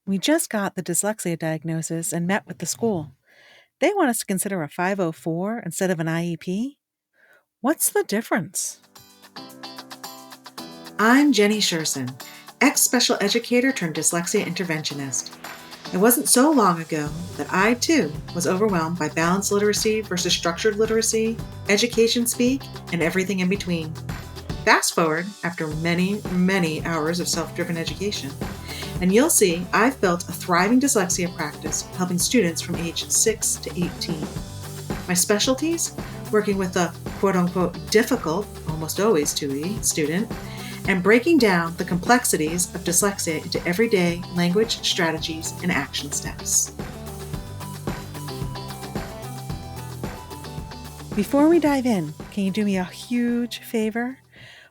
We just got the dyslexia diagnosis and met with the school. They want us to consider a 504 instead of an IEP. What's the difference? I'm Jenny Sherson, ex-special educator turned dyslexia interventionist. It wasn't so long ago that I, too, was overwhelmed by balanced literacy versus structured literacy, education speak, and everything in between. Fast forward after many, many hours of self-driven education, and you'll see I've built a thriving dyslexia practice helping students from age 6 to 18. My specialties? Working with a quote-unquote difficult, almost always 2E, student, and breaking down the complexities of dyslexia into everyday language strategies and action steps. Before we dive in, can you do me a huge favor?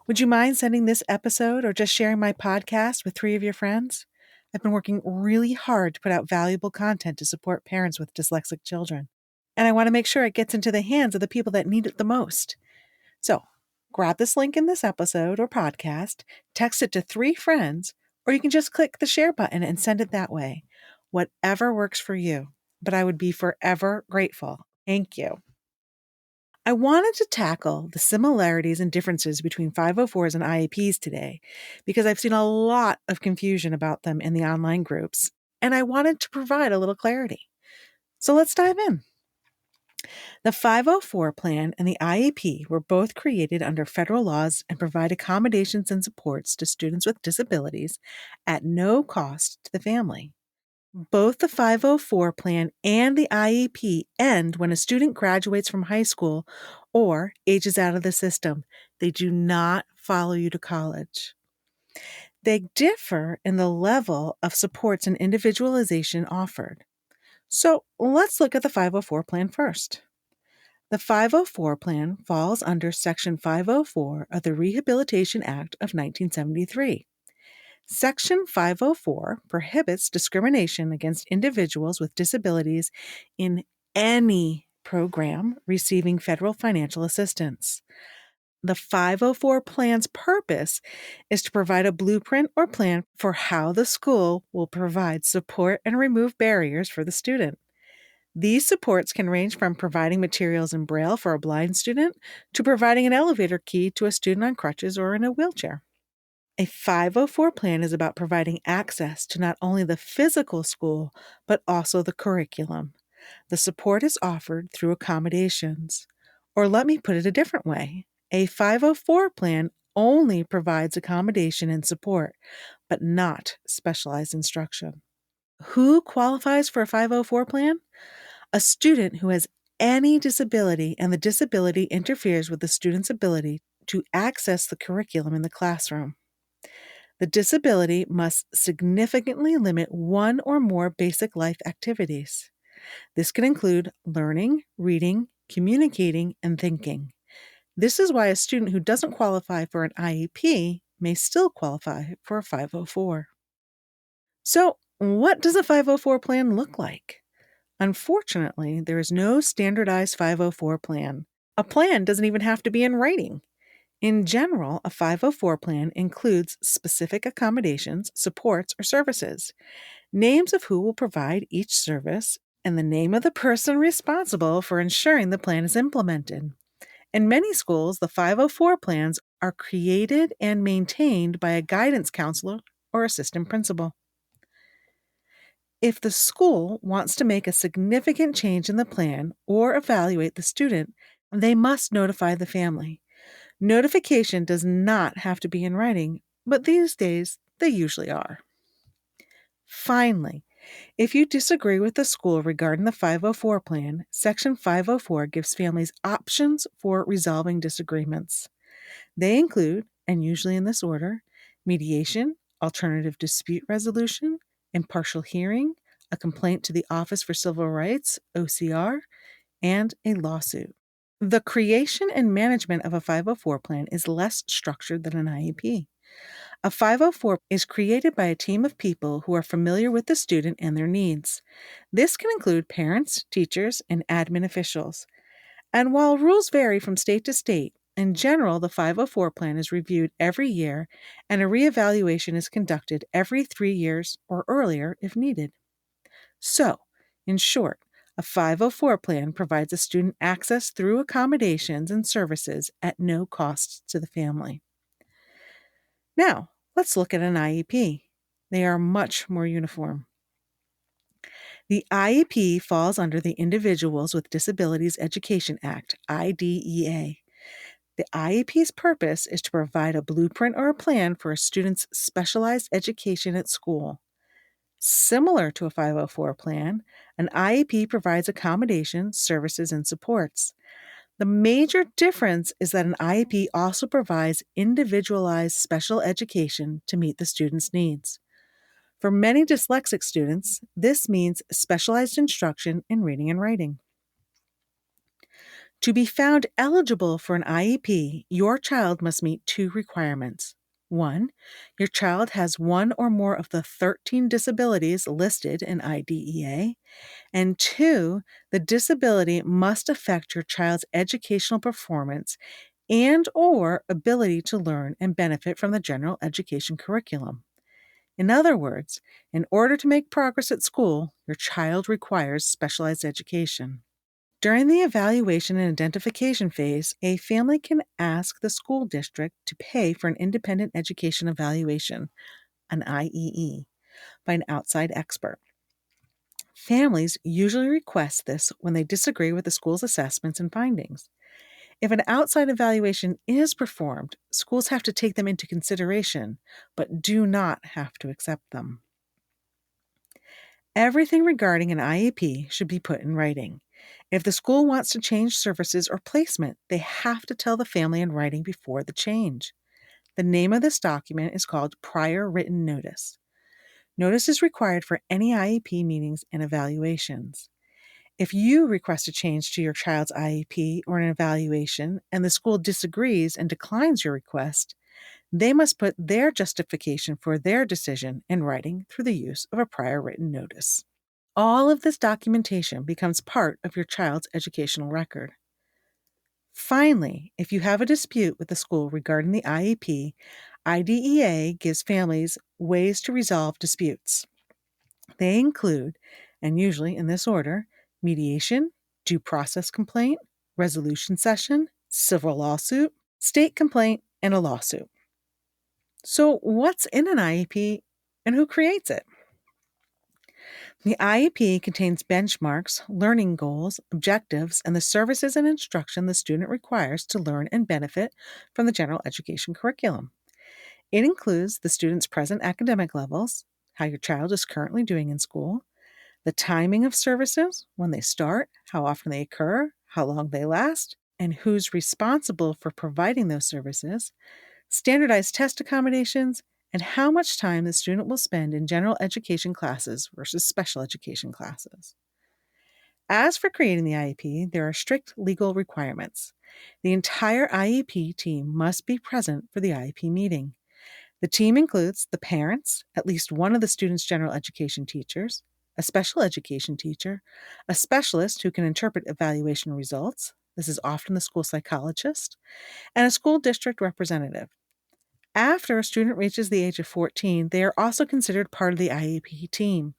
Would you mind sending this episode or just sharing my podcast with 3 of your friends? I've been working really hard to put out valuable content to support parents with dyslexic children, and I want to make sure it gets into the hands of the people that need it the most. So, grab this link in this episode or podcast, text it to 3 friends, or you can just click the share button and send it that way. Whatever works for you, but I would be forever grateful. Thank you. I wanted to tackle the similarities and differences between 504s and IEPs today because I've seen a lot of confusion about them in the online groups, and I wanted to provide a little clarity. So let's dive in. The 504 plan and the IEP were both created under federal laws and provide accommodations and supports to students with disabilities at no cost to the family. Both the 504 plan and the IEP end when a student graduates from high school or ages out of the system. They do not follow you to college. They differ in the level of supports and individualization offered. So let's look at the 504 plan first. The 504 plan falls under Section 504 of the Rehabilitation Act of 1973. Section 504 prohibits discrimination against individuals with disabilities in any program receiving federal financial assistance. The 504 plan's purpose is to provide a blueprint or plan for how the school will provide support and remove barriers for the student. These supports can range from providing materials in Braille for a blind student to providing an elevator key to a student on crutches or in a wheelchair. A 504 plan is about providing access to not only the physical school, but also the curriculum. The support is offered through accommodations. Or let me put it a different way. A 504 plan only provides accommodation and support, but not specialized instruction. Who qualifies for a 504 plan? A student who has any disability and the disability interferes with the student's ability to access the curriculum in the classroom. The disability must significantly limit one or more basic life activities. This can include learning, reading, communicating, and thinking. This is why a student who doesn't qualify for an IEP may still qualify for a 504. So, what does a 504 plan look like? Unfortunately, there is no standardized 504 plan. A plan doesn't even have to be in writing. In general, a 504 plan includes specific accommodations, supports, or services, names of who will provide each service, and the name of the person responsible for ensuring the plan is implemented. In many schools, the 504 plans are created and maintained by a guidance counselor or assistant principal. If the school wants to make a significant change in the plan or evaluate the student, they must notify the family. Notification does not have to be in writing, but these days they usually are. Finally, if you disagree with the school regarding the 504 plan, Section 504 gives families options for resolving disagreements. They include, and usually in this order, mediation, alternative dispute resolution, impartial hearing, a complaint to the Office for Civil Rights, OCR, and a lawsuit. The creation and management of a 504 plan is less structured than an IEP. A 504 is created by a team of people who are familiar with the student and their needs. This can include parents, teachers, and admin officials. And while rules vary from state to state, In general, the 504 plan is reviewed every year, and a reevaluation is conducted every 3 years or earlier if needed. So, in short, a 504 plan provides a student access through accommodations and services at no cost to the family. Now, let's look at an IEP. They are much more uniform. The IEP falls under the Individuals with Disabilities Education Act, IDEA. The IEP's purpose is to provide a blueprint or a plan for a student's specialized education at school. Similar to a 504 plan, an IEP provides accommodations, services, and supports. The major difference is that an IEP also provides individualized special education to meet the student's needs. For many dyslexic students, this means specialized instruction in reading and writing. To be found eligible for an IEP, your child must meet 2 requirements. 1, your child has one or more of the 13 disabilities listed in IDEA. And 2, the disability must affect your child's educational performance and/or ability to learn and benefit from the general education curriculum. In other words, in order to make progress at school, your child requires specialized education. During the evaluation and identification phase, a family can ask the school district to pay for an independent education evaluation, an IEE, by an outside expert. Families usually request this when they disagree with the school's assessments and findings. If an outside evaluation is performed, schools have to take them into consideration, but do not have to accept them. Everything regarding an IEP should be put in writing. If the school wants to change services or placement, they have to tell the family in writing before the change. The name of this document is called prior written notice. Notice is required for any IEP meetings and evaluations. If you request a change to your child's IEP or an evaluation and the school disagrees and declines your request, they must put their justification for their decision in writing through the use of a prior written notice. All of this documentation becomes part of your child's educational record. Finally, if you have a dispute with the school regarding the IEP, IDEA gives families ways to resolve disputes. They include, and usually in this order, mediation, due process complaint, resolution session, civil lawsuit, state complaint, and a lawsuit. So, what's in an IEP and who creates it? The IEP contains benchmarks, learning goals, objectives, and the services and instruction the student requires to learn and benefit from the general education curriculum. It includes the student's present academic levels, how your child is currently doing in school, the timing of services, when they start, how often they occur, how long they last, and who's responsible for providing those services, standardized test accommodations, and how much time the student will spend in general education classes versus special education classes. As for creating the IEP, there are strict legal requirements. The entire IEP team must be present for the IEP meeting. The team includes the parents, at least one of the student's general education teachers, a special education teacher, a specialist who can interpret evaluation results, this is often the school psychologist, and a school district representative. After a student reaches the age of 14, they are also considered part of the IEP team.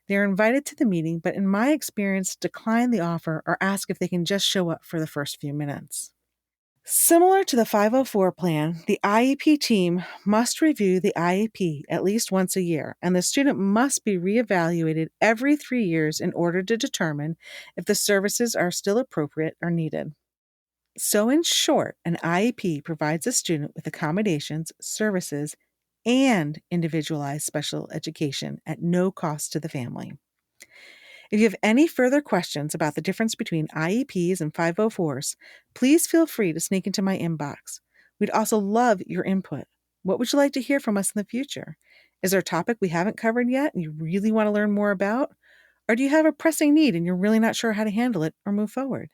They are invited to the meeting, but in my experience, decline the offer or ask if they can just show up for the first few minutes. Similar to the 504 plan, the IEP team must review the IEP at least once a year, and the student must be reevaluated every 3 years in order to determine if the services are still appropriate or needed. So, in short, an IEP provides a student with accommodations, services, and individualized special education at no cost to the family. If you have any further questions about the difference between IEPs and 504s, please feel free to sneak into my inbox. We'd also love your input. What would you like to hear from us in the future? Is there a topic we haven't covered yet and you really want to learn more about? Or do you have a pressing need and you're really not sure how to handle it or move forward?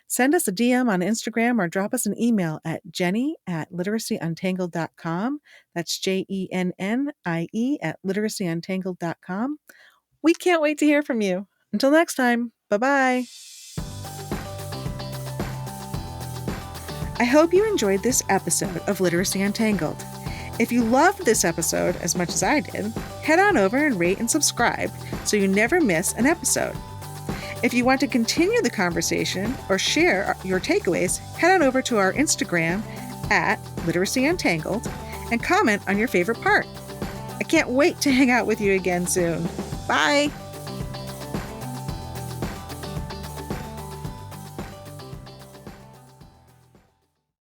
Send us a DM on Instagram or drop us an email at jenny@literacyuntangled.com. That's JENNIE at literacyuntangled.com. We can't wait to hear from you. Until next time, bye-bye. I hope you enjoyed this episode of Literacy Untangled. If you loved this episode as much as I did, head on over and rate and subscribe so you never miss an episode. If you want to continue the conversation or share your takeaways, head on over to our Instagram at Literacy Untangled and comment on your favorite part. I can't wait to hang out with you again soon. Bye!